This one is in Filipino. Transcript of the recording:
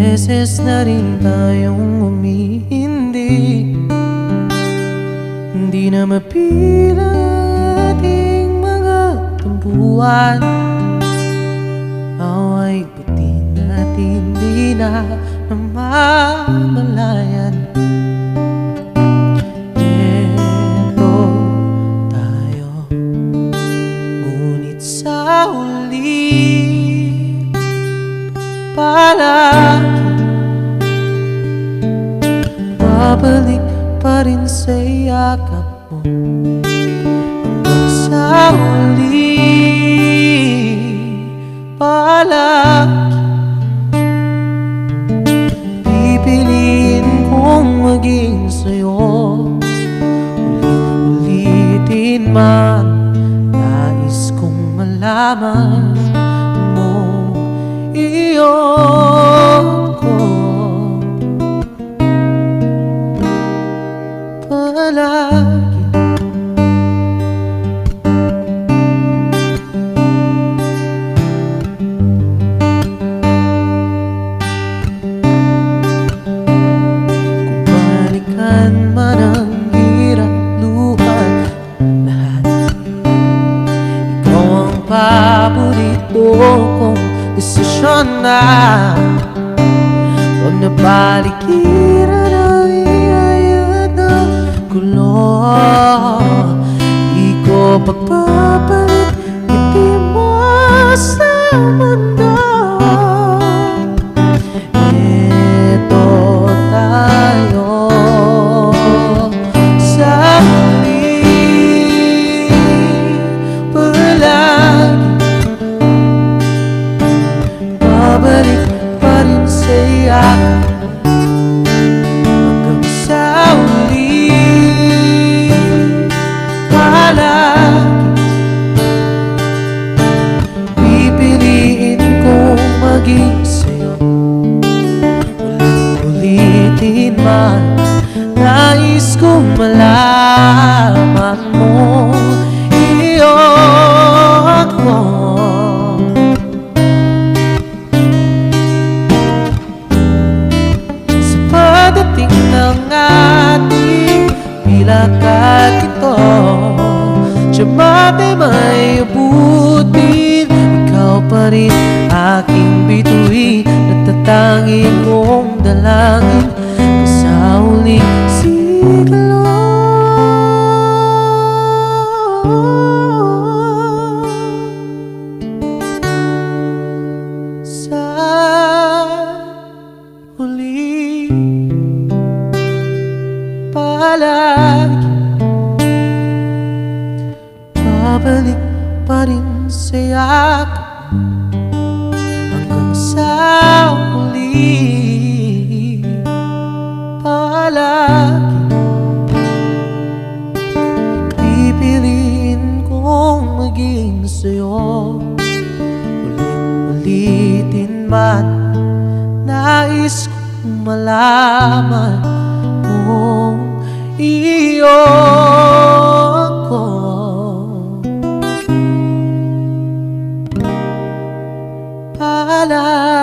beses na rin tayong umihindi, hindi na mapila ating mga tampuhan. Away pati natin di na namamalayan. Eto tayo, ngunit sa huli palagi babalik pa rin sa yakap mo. Hanggang sa huli palagi pipiliin kong maging sa'yo. Ulit-ulitin man, nais kong malaman mo iyon ko palagi. Kung balikan man ang hirap luhan lahat, ikaw ang paborito kong desisyon na. Huwag na palikiran ang iyayat ng gulo. Di ko pagpapalit ngiti mo sa mundo. Ito tayo sa huli palagi, babalik pa rin sa yakap hanggang sa huli palagi. Pipiliin kong maging sa'yo. Ulit-ulitin man, nais kong malaman mo iyon ko. Pagdating ng ating pilakad ito, tiyamate may abutin. Ikaw pa rin aking bituin, natatangin kong dalangin sa huling siglo. Sa huli palagi, babalik pa rin sa yakap hanggang sa huli palagi. Pipiliin kong maging sa'yo. Ulit-ulitin man, nais kong malaman mong iyon ko palagi.